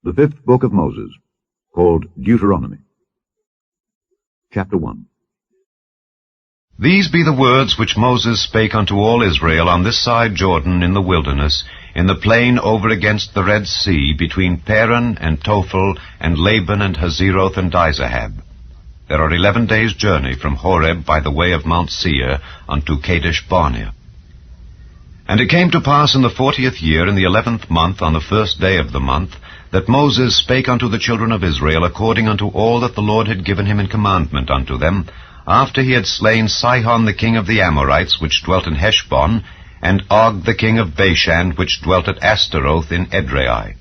The fifth book of Moses, called Deuteronomy. Chapter 1. These be the words which Moses spake unto all Israel on this side Jordan in the wilderness, in the plain over against the Red Sea, between Paran and Tophel, and Laban and Hazeroth and Dizahab. There are 11 days' journey from Horeb by the way of Mount Seir unto Kadesh Barnea. And it came to pass in the 40th year, in the 11th month, on the first day of the month, that Moses spake unto the children of Israel according unto all that the Lord had given him in commandment unto them, after he had slain Sihon the king of the Amorites, which dwelt in Heshbon, and Og the king of Bashan, which dwelt at Astaroth in Edrei.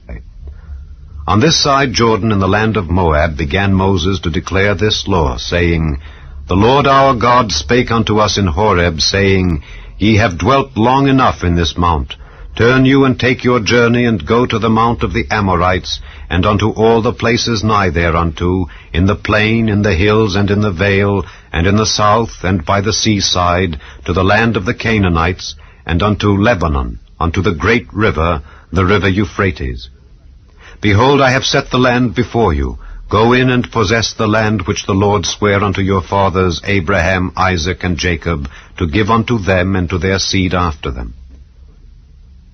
On this side Jordan in the land of Moab began Moses to declare this law, saying, The Lord our God spake unto us in Horeb, saying, Ye have dwelt long enough in this mount. Turn you and take your journey, and go to the mount of the Amorites, and unto all the places nigh thereunto, in the plain, in the hills, and in the vale, and in the south, and by the seaside, to the land of the Canaanites, and unto Lebanon, unto the great river, the river Euphrates. Behold, I have set the land before you. Go in and possess the land which the Lord sware unto your fathers, Abraham, Isaac, and Jacob, to give unto them and to their seed after them.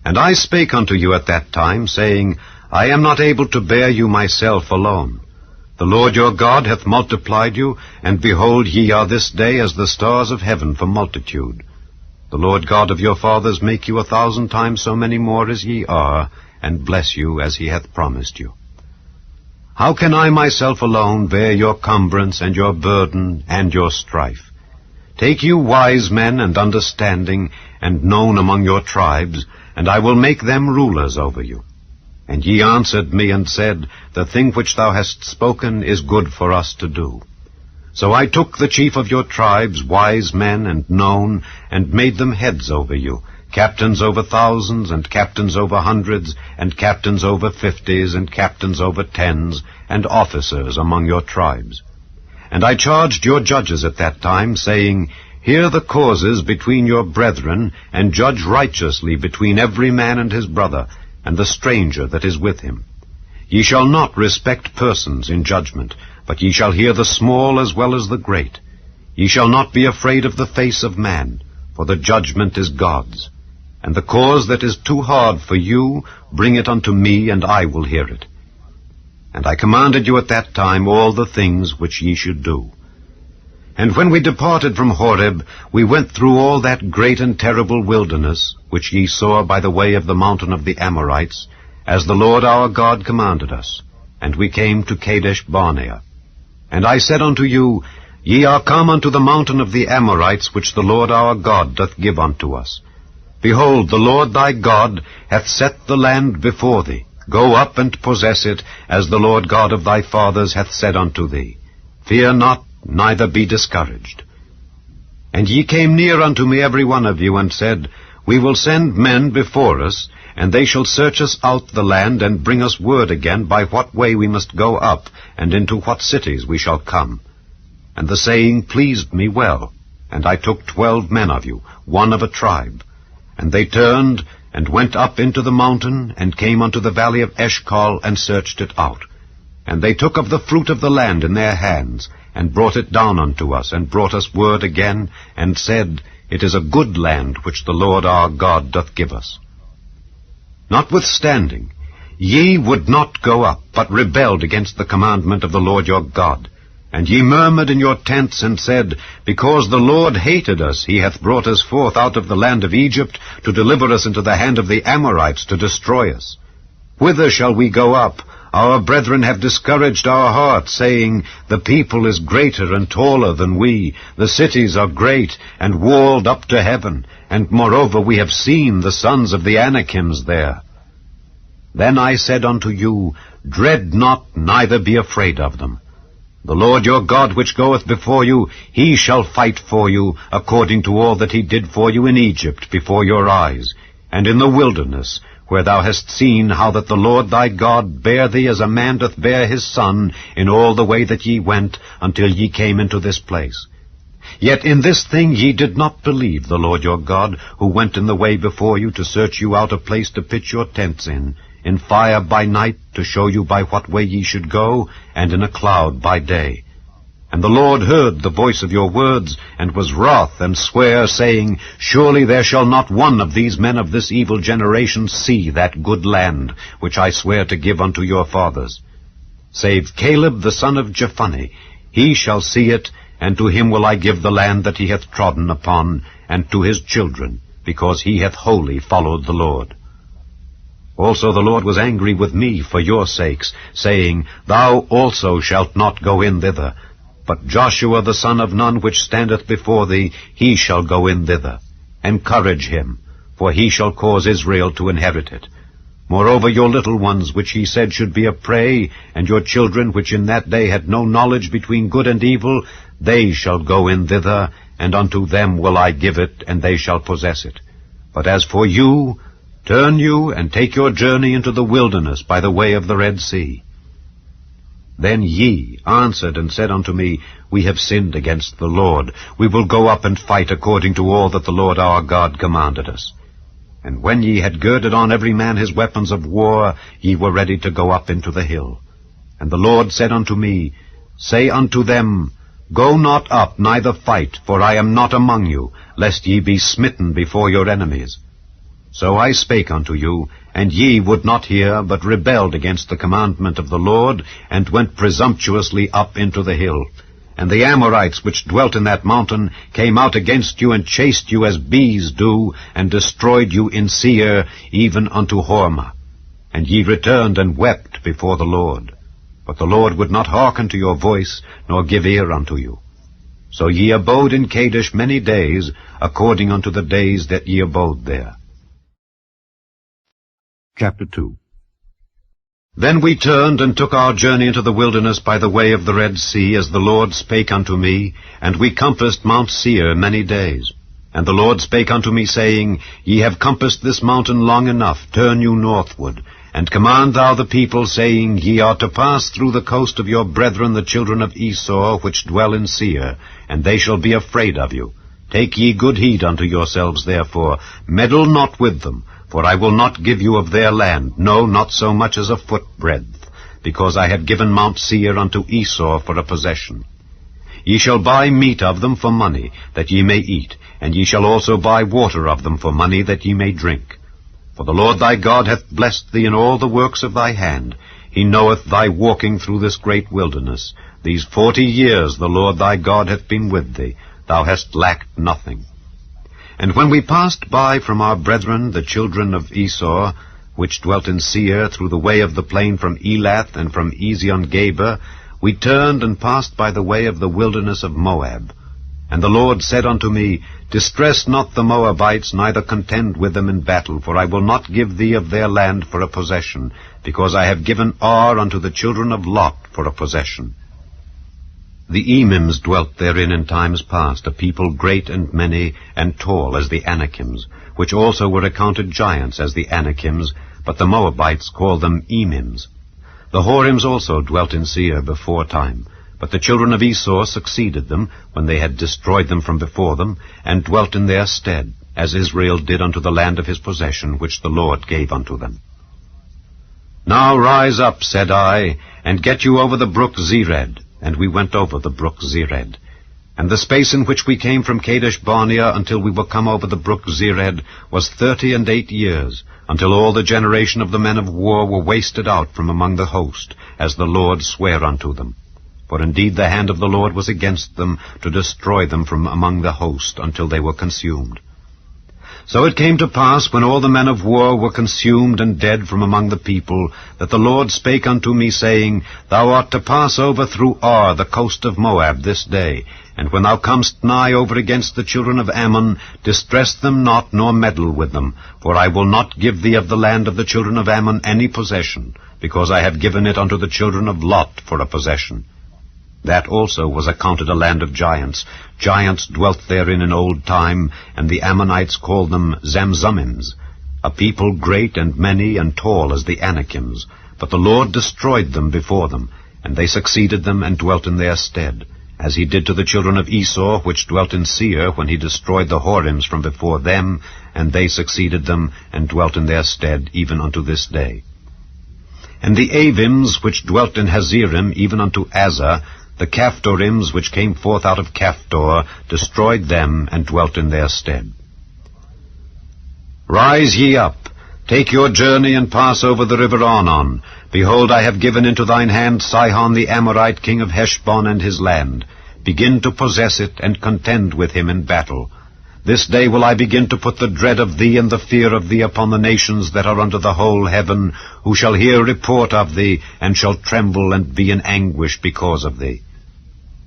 And I spake unto you at that time, saying, I am not able to bear you myself alone. The Lord your God hath multiplied you, and behold, ye are this day as the stars of heaven for multitude. The Lord God of your fathers make you 1,000 times so many more as ye are, and bless you as he hath promised you. How can I myself alone bear your cumbrance and your burden and your strife? Take you wise men and understanding, and known among your tribes, and I will make them rulers over you. And ye answered me and said, The thing which thou hast spoken is good for us to do. So I took the chief of your tribes, wise men and known, and made them heads over you, captains over thousands, and captains over hundreds, and captains over 50s, and captains over 10s, and officers among your tribes. And I charged your judges at that time, saying, Hear the causes between your brethren, and judge righteously between every man and his brother, and the stranger that is with him. Ye shall not respect persons in judgment, but ye shall hear the small as well as the great. Ye shall not be afraid of the face of man, for the judgment is God's. And the cause that is too hard for you, bring it unto me, and I will hear it. And I commanded you at that time all the things which ye should do. And when we departed from Horeb, we went through all that great and terrible wilderness, which ye saw by the way of the mountain of the Amorites, as the Lord our God commanded us. And we came to Kadesh Barnea. And I said unto you, Ye are come unto the mountain of the Amorites, which the Lord our God doth give unto us. Behold, the Lord thy God hath set the land before thee. Go up and possess it, as the Lord God of thy fathers hath said unto thee. Fear not, neither be discouraged. And ye came near unto me every one of you, and said, We will send men before us, and they shall search us out the land, and bring us word again by what way we must go up, and into what cities we shall come. And the saying pleased me well, and I took 12 men of you, one of a tribe. And they turned, and went up into the mountain, and came unto the valley of Eshcol, and searched it out. And they took of the fruit of the land in their hands, and brought it down unto us, and brought us word again, and said, It is a good land which the Lord our God doth give us. Notwithstanding, ye would not go up, but rebelled against the commandment of the Lord your God. And ye murmured in your tents, and said, Because the Lord hated us, he hath brought us forth out of the land of Egypt, to deliver us into the hand of the Amorites, to destroy us. Whither shall we go up? Our brethren have discouraged our hearts, saying, The people is greater and taller than we. The cities are great, and walled up to heaven. And moreover we have seen the sons of the Anakims there. Then I said unto you, Dread not, neither be afraid of them. The Lord your God which goeth before you, he shall fight for you, according to all that he did for you in Egypt before your eyes, and in the wilderness, where thou hast seen how that the Lord thy God bare thee as a man doth bear his son, in all the way that ye went, until ye came into this place. Yet in this thing ye did not believe the Lord your God, who went in the way before you to search you out a place to pitch your tents in in fire by night, to show you by what way ye should go, and in a cloud by day. And the Lord heard the voice of your words, and was wroth, and sware, saying, Surely there shall not one of these men of this evil generation see that good land, which I swear to give unto your fathers. Save Caleb the son of Jephunneh, he shall see it, and to him will I give the land that he hath trodden upon, and to his children, because he hath wholly followed the Lord. Also the Lord was angry with me for your sakes, saying, Thou also shalt not go in thither, but Joshua the son of Nun, which standeth before thee, he shall go in thither. Encourage him, for he shall cause Israel to inherit it. Moreover, your little ones, which he said should be a prey, and your children, which in that day had no knowledge between good and evil, they shall go in thither, and unto them will I give it, and they shall possess it. But as for you, turn you, and take your journey into the wilderness by the way of the Red Sea. Then ye answered and said unto me, We have sinned against the Lord. We will go up and fight according to all that the Lord our God commanded us. And when ye had girded on every man his weapons of war, ye were ready to go up into the hill. And the Lord said unto me, Say unto them, Go not up, neither fight, for I am not among you, lest ye be smitten before your enemies. So I spake unto you, and ye would not hear, but rebelled against the commandment of the Lord, and went presumptuously up into the hill. And the Amorites which dwelt in that mountain came out against you, and chased you as bees do, and destroyed you in Seir, even unto Hormah. And ye returned and wept before the Lord. But the Lord would not hearken to your voice, nor give ear unto you. So ye abode in Kadesh many days, according unto the days that ye abode there. Chapter 2. Then we turned and took our journey into the wilderness by the way of the Red Sea, as the Lord spake unto me, and we compassed Mount Seir many days. And the Lord spake unto me, saying, Ye have compassed this mountain long enough, turn you northward, and command thou the people, saying, Ye are to pass through the coast of your brethren the children of Esau, which dwell in Seir, and they shall be afraid of you. Take ye good heed unto yourselves, therefore, meddle not with them, for I will not give you of their land, no, not so much as a foot breadth, because I have given Mount Seir unto Esau for a possession. Ye shall buy meat of them for money, that ye may eat, and ye shall also buy water of them for money, that ye may drink. For the Lord thy God hath blessed thee in all the works of thy hand. He knoweth thy walking through this great wilderness. These 40 years the Lord thy God hath been with thee. Thou hast lacked nothing. And when we passed by from our brethren, the children of Esau, which dwelt in Seir, through the way of the plain from Elath and from Ezion-Geber, we turned and passed by the way of the wilderness of Moab. And the Lord said unto me, Distress not the Moabites, neither contend with them in battle, for I will not give thee of their land for a possession, because I have given Ar unto the children of Lot for a possession. The Emims dwelt therein in times past, a people great and many, and tall as the Anakims, which also were accounted giants as the Anakims, but the Moabites called them Emims. The Horims also dwelt in Seir before time, but the children of Esau succeeded them, when they had destroyed them from before them, and dwelt in their stead, as Israel did unto the land of his possession, which the Lord gave unto them. Now rise up, said I, and get you over the brook Zered. And we went over the brook Zered. And the space in which we came from Kadesh Barnea until we were come over the brook Zered was 38 years, until all the generation of the men of war were wasted out from among the host, as the Lord sware unto them. For indeed the hand of the Lord was against them, to destroy them from among the host, until they were consumed. So it came to pass, when all the men of war were consumed and dead from among the people, that the Lord spake unto me, saying, Thou art to pass over through Ar, the coast of Moab, this day, and when thou comest nigh over against the children of Ammon, distress them not, nor meddle with them, for I will not give thee of the land of the children of Ammon any possession, because I have given it unto the children of Lot for a possession. That also was accounted a land of giants. Giants dwelt therein in old time, and the Ammonites called them Zamzummims, a people great and many and tall as the Anakims. But the Lord destroyed them before them, and they succeeded them and dwelt in their stead, as he did to the children of Esau, which dwelt in Seir, when he destroyed the Horims from before them, and they succeeded them and dwelt in their stead, even unto this day. And the Avims which dwelt in Hazerim, even unto Azar, the Caphdorims which came forth out of Caphdor, destroyed them, and dwelt in their stead. Rise ye up, take your journey, and pass over the river Arnon. Behold, I have given into thine hand Sihon the Amorite, king of Heshbon, and his land. Begin to possess it, and contend with him in battle. This day will I begin to put the dread of thee and the fear of thee upon the nations that are under the whole heaven, who shall hear report of thee, and shall tremble and be in anguish because of thee.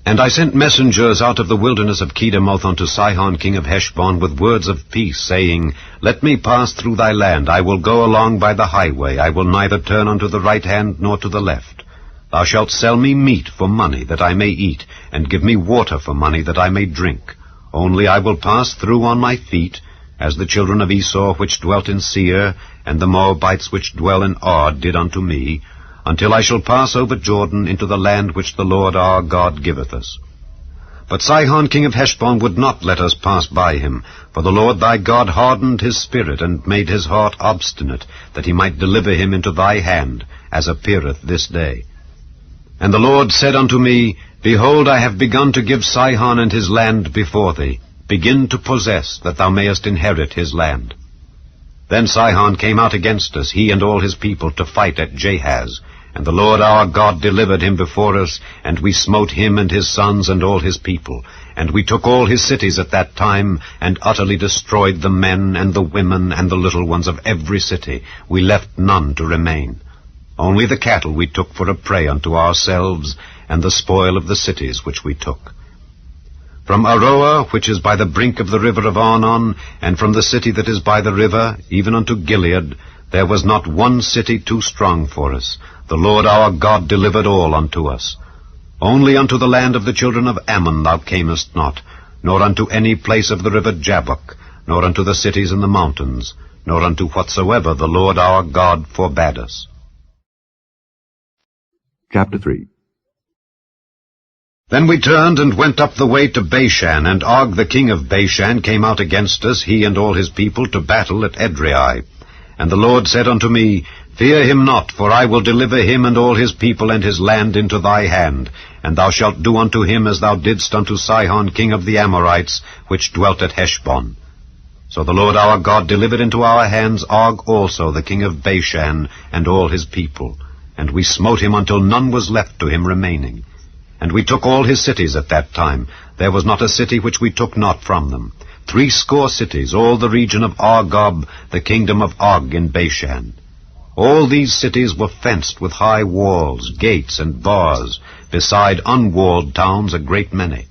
And I sent messengers out of the wilderness of Kedemoth unto Sihon king of Heshbon with words of peace, saying, Let me pass through thy land. I will go along by the highway. I will neither turn unto the right hand nor to the left. Thou shalt sell me meat for money, that I may eat, and give me water for money, that I may drink. Only I will pass through on my feet, as the children of Esau which dwelt in Seir, and the Moabites which dwell in Ar did unto me, until I shall pass over Jordan into the land which the Lord our God giveth us. But Sihon king of Heshbon would not let us pass by him, for the Lord thy God hardened his spirit, and made his heart obstinate, that he might deliver him into thy hand, as appeareth this day. And the Lord said unto me, Behold, I have begun to give Sihon and his land before thee. Begin to possess, that thou mayest inherit his land. Then Sihon came out against us, he and all his people, to fight at Jahaz. And the Lord our God delivered him before us, and we smote him and his sons and all his people. And we took all his cities at that time, and utterly destroyed the men and the women and the little ones of every city. We left none to remain. Only the cattle we took for a prey unto ourselves, and the spoil of the cities which we took. From Aroah, which is by the brink of the river of Arnon, and from the city that is by the river, even unto Gilead, there was not one city too strong for us. The Lord our God delivered all unto us. Only unto the land of the children of Ammon thou camest not, nor unto any place of the river Jabbok, nor unto the cities in the mountains, nor unto whatsoever the Lord our God forbade us. Chapter 3. Then we turned and went up the way to Bashan, and Og the king of Bashan came out against us, he and all his people, to battle at Edrei. And the Lord said unto me, Fear him not, for I will deliver him and all his people and his land into thy hand, and thou shalt do unto him as thou didst unto Sihon king of the Amorites, which dwelt at Heshbon. So the Lord our God delivered into our hands Og also the king of Bashan, and all his people. And we smote him until none was left to him remaining. And we took all his cities at that time. There was not a city which we took not from them. 80 cities, all the region of Argob, the kingdom of Og in Bashan. All these cities were fenced with high walls, gates, and bars, beside unwalled towns a great many.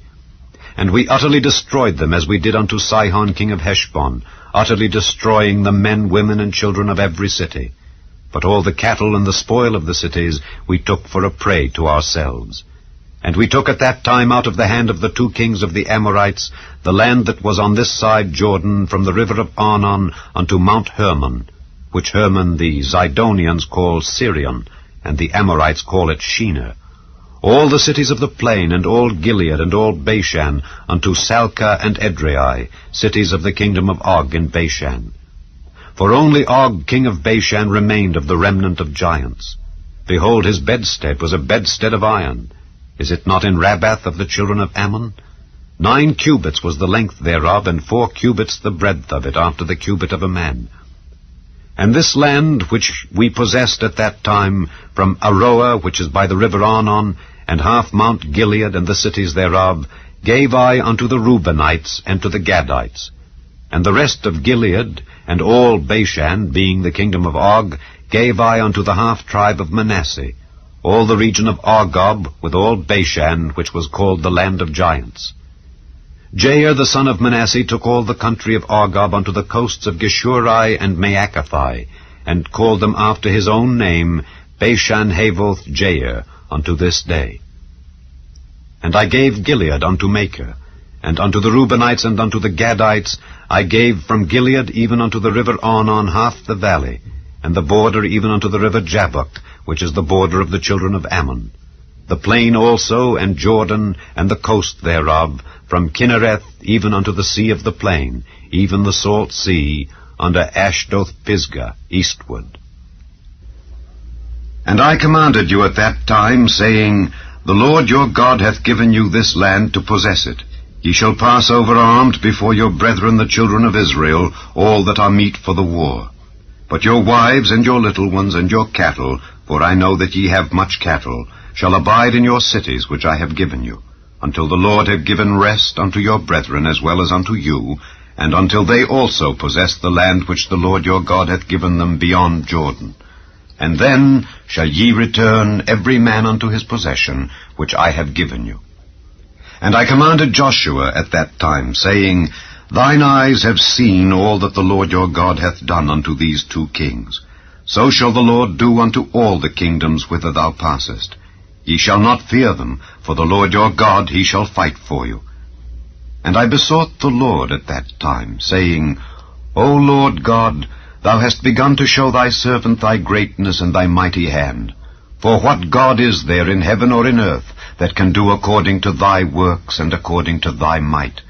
And we utterly destroyed them, as we did unto Sihon king of Heshbon, utterly destroying the men, women, and children of every city. But all the cattle and the spoil of the cities we took for a prey to ourselves. And we took at that time out of the hand of the 2 kings of the Amorites the land that was on this side Jordan, from the river of Arnon unto Mount Hermon, which Hermon the Zidonians call Sirion, and the Amorites call it Shinar. All the cities of the plain, and all Gilead, and all Bashan, unto Salcah and Edrei, cities of the kingdom of Og in Bashan. For only Og king of Bashan remained of the remnant of giants. Behold, his bedstead was a bedstead of iron. Is it not in Rabbath of the children of Ammon? 9 cubits was the length thereof, and 4 cubits the breadth of it, after the cubit of a man. And this land which we possessed at that time, from Aroah, which is by the river Arnon, and half Mount Gilead and the cities thereof, gave I unto the Reubenites and to the Gadites. And the rest of Gilead, and all Bashan, being the kingdom of Og, gave I unto the half-tribe of Manasseh, all the region of Argob, with all Bashan, which was called the land of giants. Jair the son of Manasseh took all the country of Argob unto the coasts of Geshurai and Maacathai, and called them after his own name, Bashan Havoth Jair, unto this day. And I gave Gilead unto Machir, and unto the Reubenites and unto the Gadites I gave from Gilead even unto the river Arnon half the valley, and the border even unto the river Jabbok, which is the border of the children of Ammon. The plain also, and Jordan, and the coast thereof, from Kinnereth even unto the sea of the plain, even the salt sea, under Ashdoth Pisgah, eastward. And I commanded you at that time, saying, The Lord your God hath given you this land to possess it. Ye shall pass over armed before your brethren the children of Israel, all that are meet for the war. But your wives and your little ones and your cattle, for I know that ye have much cattle, shall abide in your cities which I have given you, until the Lord have given rest unto your brethren as well as unto you, and until they also possess the land which the Lord your God hath given them beyond Jordan. And then shall ye return every man unto his possession, which I have given you. And I commanded Joshua at that time, saying, Thine eyes have seen all that the Lord your God hath done unto these 2 kings. So shall the Lord do unto all the kingdoms whither thou passest. Ye shall not fear them, for the Lord your God, he shall fight for you. And I besought the Lord at that time, saying, O Lord God, thou hast begun to show thy servant thy greatness and thy mighty hand. For what God is there in heaven or in earth that can do according to thy works and according to thy might?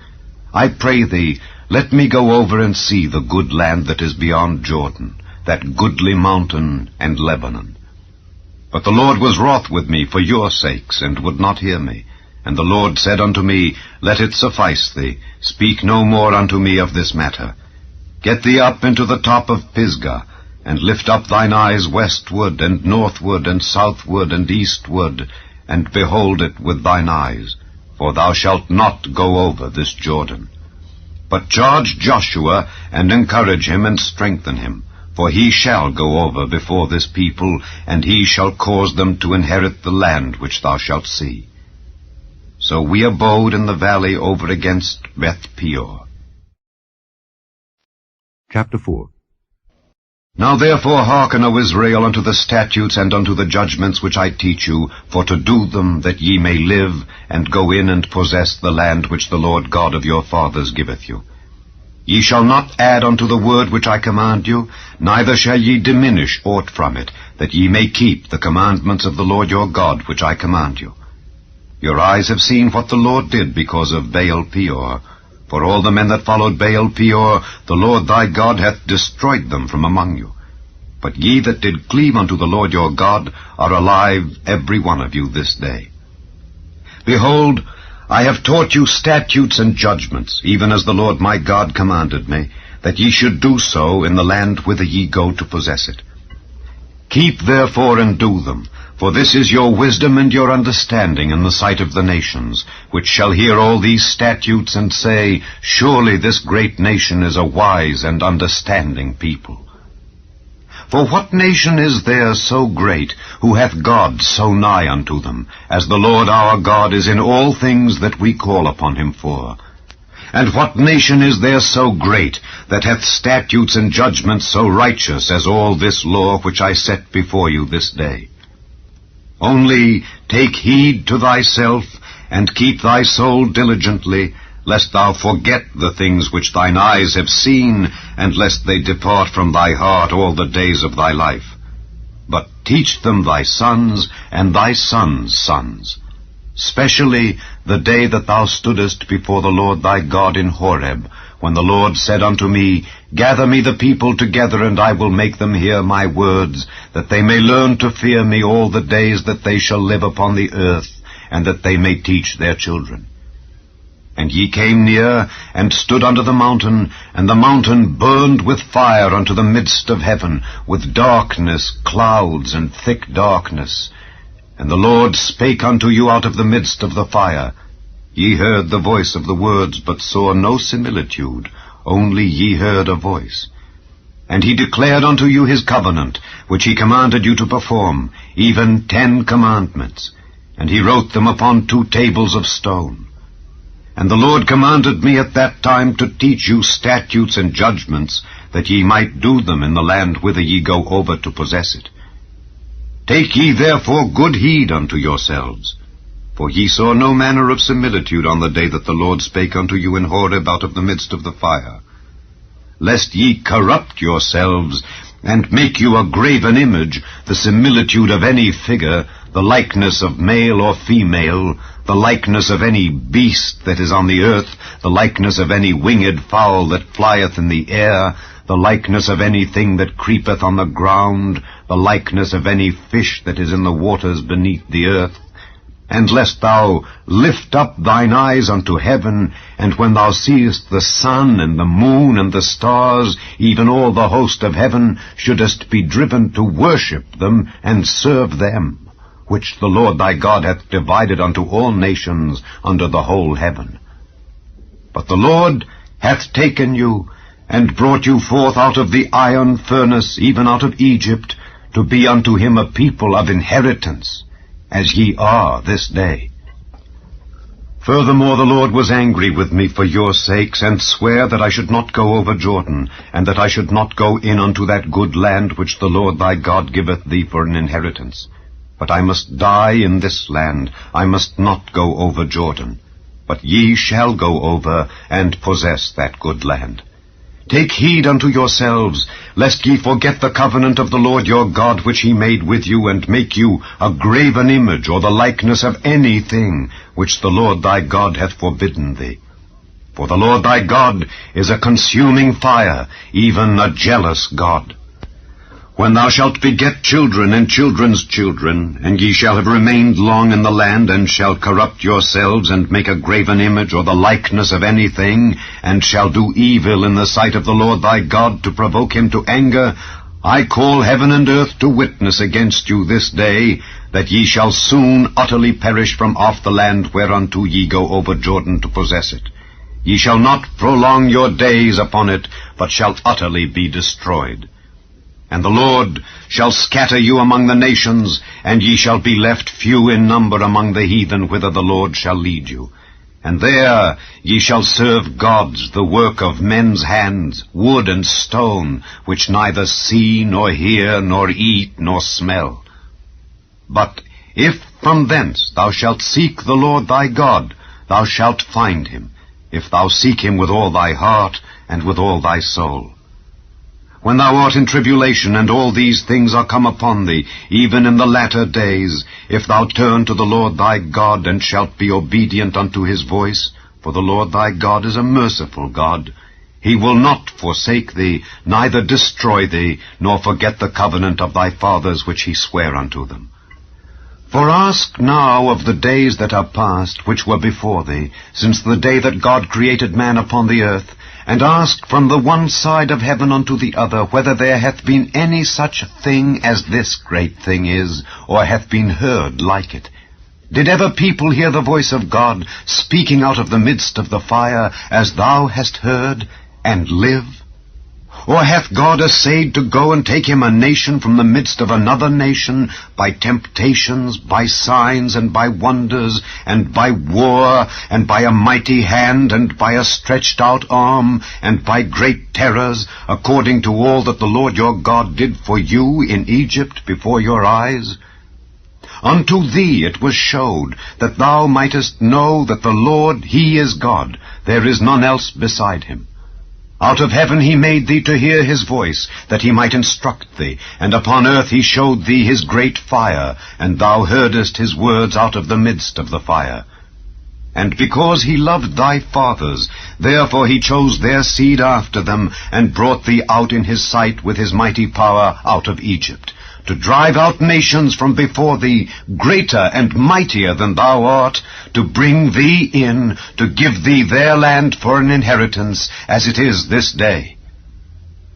I pray thee, let me go over and see the good land that is beyond Jordan, that goodly mountain and Lebanon. But the Lord was wroth with me for your sakes, and would not hear me. And the Lord said unto me, Let it suffice thee, speak no more unto me of this matter. Get thee up into the top of Pisgah, and lift up thine eyes westward, and northward, and southward, and eastward, and behold it with thine eyes, for thou shalt not go over this Jordan. But charge Joshua, and encourage him, and strengthen him, for he shall go over before this people, and he shall cause them to inherit the land which thou shalt see. So we abode in the valley over against Beth Peor. Chapter 4. Now therefore hearken, O Israel, unto the statutes and unto the judgments which I teach you, for to do them, that ye may live, and go in and possess the land which the Lord God of your fathers giveth you. Ye shall not add unto the word which I command you, neither shall ye diminish aught from it, that ye may keep the commandments of the Lord your God which I command you. Your eyes have seen what the Lord did because of Baal Peor. For all the men that followed Baal Peor, the Lord thy God hath destroyed them from among you. But ye that did cleave unto the Lord your God are alive, every one of you, this day. Behold, I have taught you statutes and judgments, even as the Lord my God commanded me, that ye should do so in the land whither ye go to possess it. Keep therefore and do them, for this is your wisdom and your understanding in the sight of the nations, which shall hear all these statutes and say, Surely this great nation is a wise and understanding people. For what nation is there so great, who hath God so nigh unto them, as the Lord our God is in all things that we call upon him for? And what nation is there so great, that hath statutes and judgments so righteous as all this law which I set before you this day? Only take heed to thyself, and keep thy soul diligently, lest thou forget the things which thine eyes have seen, and lest they depart from thy heart all the days of thy life. But teach them thy sons, and thy sons' sons, specially the day that thou stoodest before the Lord thy God in Horeb, when the Lord said unto me, Gather me the people together, and I will make them hear my words, that they may learn to fear me all the days that they shall live upon the earth, and that they may teach their children. And ye came near, and stood under the mountain, and the mountain burned with fire unto the midst of heaven, with darkness, clouds, and thick darkness. And the Lord spake unto you out of the midst of the fire. Ye heard the voice of the words, but saw no similitude, only ye heard a voice. And he declared unto you his covenant, which he commanded you to perform, even 10 commandments. And he wrote them upon 2 tables of stone. And the Lord commanded me at that time to teach you statutes and judgments, that ye might do them in the land whither ye go over to possess it. Take ye therefore good heed unto yourselves, for ye saw no manner of similitude on the day that the Lord spake unto you in Horeb out of the midst of the fire, lest ye corrupt yourselves, and make you a graven image, the similitude of any figure, the likeness of male or female, the likeness of any beast that is on the earth, the likeness of any winged fowl that flieth in the air, the likeness of anything that creepeth on the ground, the likeness of any fish that is in the waters beneath the earth. And lest thou lift up thine eyes unto heaven, and when thou seest the sun and the moon and the stars, even all the host of heaven, shouldest be driven to worship them and serve them, which the Lord thy God hath divided unto all nations under the whole heaven. But the Lord hath taken you, and brought you forth out of the iron furnace, even out of Egypt, to be unto him a people of inheritance, as ye are this day. Furthermore the Lord was angry with me for your sakes, and sware that I should not go over Jordan, and that I should not go in unto that good land which the Lord thy God giveth thee for an inheritance. But I must die in this land, I must not go over Jordan. But ye shall go over, and possess that good land. Take heed unto yourselves, lest ye forget the covenant of the Lord your God which he made with you, and make you a graven image, or the likeness of anything which the Lord thy God hath forbidden thee. For the Lord thy God is a consuming fire, even a jealous God. When thou shalt beget children and children's children, and ye shall have remained long in the land, and shall corrupt yourselves, and make a graven image, or the likeness of anything, and shall do evil in the sight of the Lord thy God, to provoke him to anger, I call heaven and earth to witness against you this day, that ye shall soon utterly perish from off the land whereunto ye go over Jordan to possess it. Ye shall not prolong your days upon it, but shall utterly be destroyed. And the Lord shall scatter you among the nations, and ye shall be left few in number among the heathen whither the Lord shall lead you. And there ye shall serve gods, the work of men's hands, wood and stone, which neither see, nor hear, nor eat, nor smell. But if from thence thou shalt seek the Lord thy God, thou shalt find him, if thou seek him with all thy heart and with all thy soul. When thou art in tribulation, and all these things are come upon thee, even in the latter days, if thou turn to the Lord thy God, and shalt be obedient unto his voice, for the Lord thy God is a merciful God, he will not forsake thee, neither destroy thee, nor forget the covenant of thy fathers which he sware unto them. For ask now of the days that are past, which were before thee, since the day that God created man upon the earth, and ask from the one side of heaven unto the other, whether there hath been any such thing as this great thing is, or hath been heard like it. Did ever people hear the voice of God, speaking out of the midst of the fire, as thou hast heard, and live? Or hath God essayed to go and take him a nation from the midst of another nation, by temptations, by signs, and by wonders, and by war, and by a mighty hand, and by a stretched out arm, and by great terrors, according to all that the Lord your God did for you in Egypt before your eyes? Unto thee it was showed, that thou mightest know that the Lord, he is God, there is none else beside him. Out of heaven he made thee to hear his voice, that he might instruct thee, and upon earth he showed thee his great fire, and thou heardest his words out of the midst of the fire. And because he loved thy fathers, therefore he chose their seed after them, and brought thee out in his sight with his mighty power out of Egypt, to drive out nations from before thee, greater and mightier than thou art, to bring thee in, to give thee their land for an inheritance, as it is this day.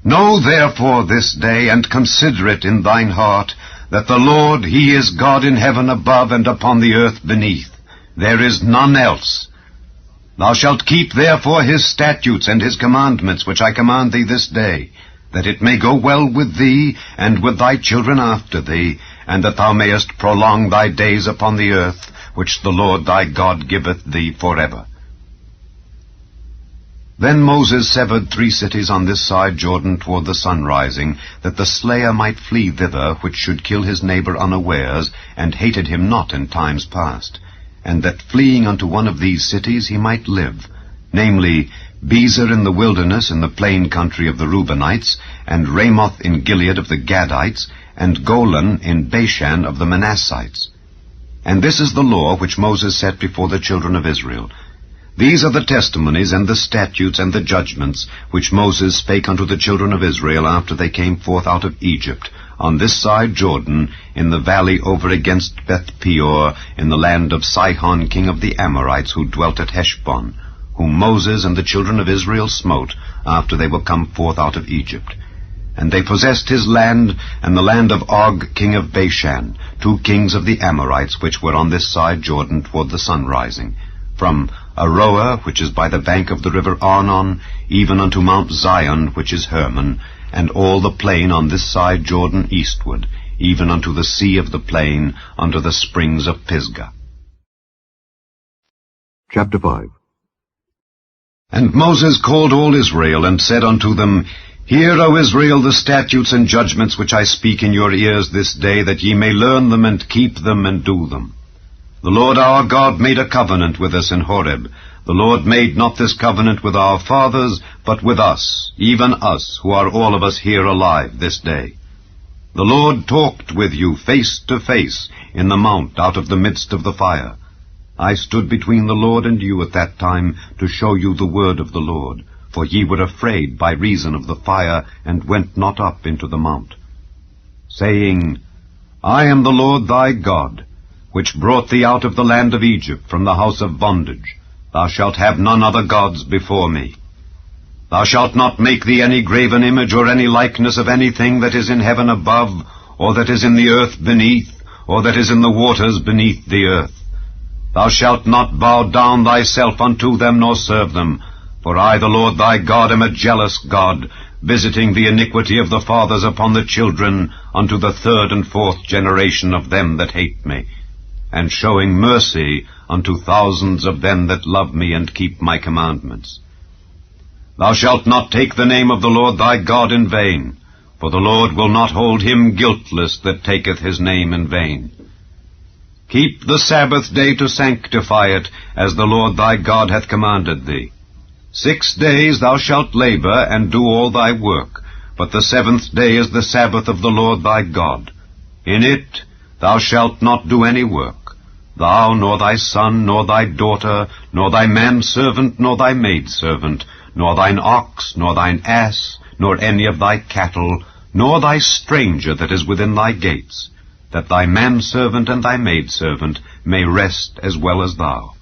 Know therefore this day, and consider it in thine heart, that the Lord, he is God in heaven above, and upon the earth beneath. There is none else. Thou shalt keep therefore his statutes and his commandments, which I command thee this day, that it may go well with thee, and with thy children after thee, and that thou mayest prolong thy days upon the earth, which the Lord thy God giveth thee forever. Then Moses severed 3 cities on this side Jordan toward the sunrising, that the slayer might flee thither, which should kill his neighbor unawares, and hated him not in times past, and that fleeing unto one of these cities he might live, namely, Bezer in the wilderness in the plain country of the Reubenites, and Ramoth in Gilead of the Gadites, and Golan in Bashan of the Manassites. And this is the law which Moses set before the children of Israel, These are the testimonies and the statutes and the judgments which Moses spake unto the children of Israel after they came forth out of Egypt, on this side Jordan, in the valley over against Beth-peor, in the land of Sihon king of the Amorites, who dwelt at Heshbon, whom Moses and the children of Israel smote after they were come forth out of Egypt. And they possessed his land, and the land of Og king of Bashan, 2 kings of the Amorites, which were on this side Jordan toward the sunrising, from Aroer, which is by the bank of the river Arnon, even unto Mount Zion, which is Hermon, and all the plain on this side Jordan eastward, even unto the sea of the plain, unto the springs of Pisgah. Chapter 5. And Moses called all Israel, and said unto them, Hear, O Israel, the statutes and judgments which I speak in your ears this day, that ye may learn them, and keep them, and do them. The Lord our God made a covenant with us in Horeb. The Lord made not this covenant with our fathers, but with us, even us, who are all of us here alive this day. The Lord talked with you face to face in the mount out of the midst of the fire. I stood between the Lord and you at that time to show you the word of the Lord, for ye were afraid by reason of the fire, and went not up into the mount, saying, I am the Lord thy God, which brought thee out of the land of Egypt from the house of bondage. Thou shalt have none other gods before me. Thou shalt not make thee any graven image or any likeness of anything that is in heaven above, or that is in the earth beneath, or that is in the waters beneath the earth. Thou shalt not bow down thyself unto them, nor serve them, for I, the Lord thy God, am a jealous God, visiting the iniquity of the fathers upon the children unto the 3rd and 4th generation of them that hate me, and showing mercy unto thousands of them that love me and keep my commandments. Thou shalt not take the name of the Lord thy God in vain, for the Lord will not hold him guiltless that taketh his name in vain. Keep the Sabbath day to sanctify it, as the Lord thy God hath commanded thee. 6 days thou shalt labor and do all thy work, but the 7th day is the Sabbath of the Lord thy God. In it thou shalt not do any work, thou, nor thy son, nor thy daughter, nor thy manservant, nor thy maidservant, nor thine ox, nor thine ass, nor any of thy cattle, nor thy stranger that is within thy gates, that thy manservant and thy maidservant may rest as well as thou.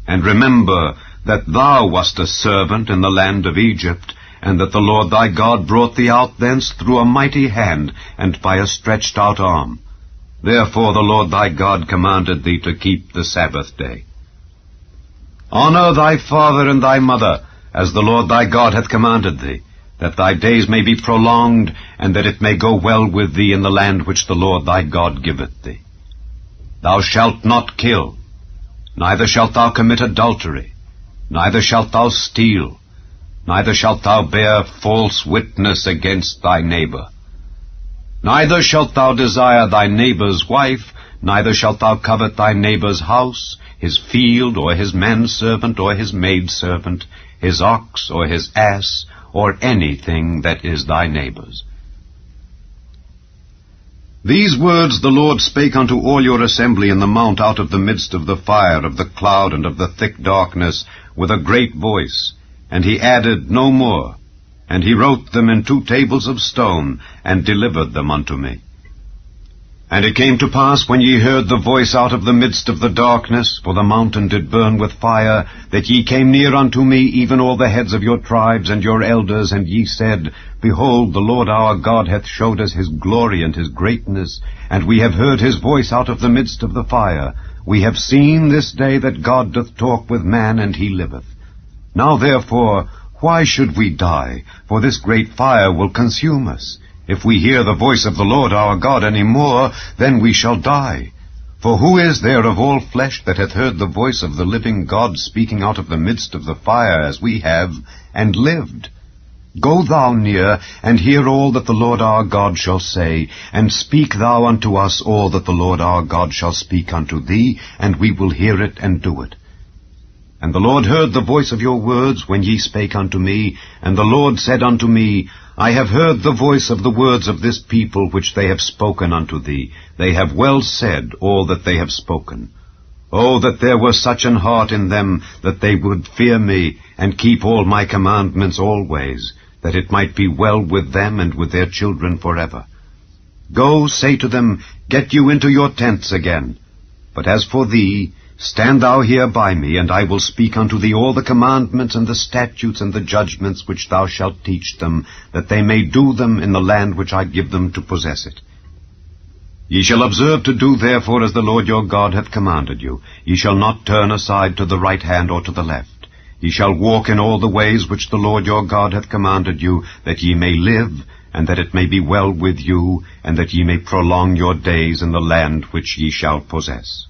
And remember that thou wast a servant in the land of Egypt, and that the Lord thy God brought thee out thence through a mighty hand, and by a stretched out arm. Therefore the Lord thy God commanded thee to keep the Sabbath day. Honor thy father and thy mother, as the Lord thy God hath commanded thee, that thy days may be prolonged, and that it may go well with thee in the land which the Lord thy God giveth thee. Thou shalt not kill, neither shalt thou commit adultery, neither shalt thou steal, neither shalt thou bear false witness against thy neighbor. Neither shalt thou desire thy neighbor's wife, neither shalt thou covet thy neighbor's house, his field, or his manservant, or his maidservant, his ox, or his ass, or anything that is thy neighbor's. These words the Lord spake unto all your assembly in the mount out of the midst of the fire, of the cloud, and of the thick darkness, with a great voice, and he added no more. And he wrote them in 2 tables of stone, and delivered them unto me. And it came to pass, when ye heard the voice out of the midst of the darkness, for the mountain did burn with fire, that ye came near unto me, even all the heads of your tribes and your elders, and ye said, Behold, the Lord our God hath showed us his glory and his greatness, and we have heard his voice out of the midst of the fire. We have seen this day that God doth talk with man, and he liveth. Now therefore, why should we die? For this great fire will consume us. If we hear the voice of the Lord our God any more, then we shall die. For who is there of all flesh that hath heard the voice of the living God speaking out of the midst of the fire, as we have, and lived? Go thou near, and hear all that the Lord our God shall say, and speak thou unto us all that the Lord our God shall speak unto thee, and we will hear it and do it. And the Lord heard the voice of your words when ye spake unto me, and the Lord said unto me, I have heard the voice of the words of this people which they have spoken unto thee. They have well said all that they have spoken. Oh, that there were such an heart in them, that they would fear me, and keep all my commandments always, that it might be well with them and with their children forever. Go, say to them, Get you into your tents again. But as for thee, stand thou here by me, and I will speak unto thee all the commandments and the statutes and the judgments which thou shalt teach them, that they may do them in the land which I give them to possess it. Ye shall observe to do therefore as the Lord your God hath commanded you. Ye shall not turn aside to the right hand or to the left. Ye shall walk in all the ways which the Lord your God hath commanded you, that ye may live, and that it may be well with you, and that ye may prolong your days in the land which ye shall possess.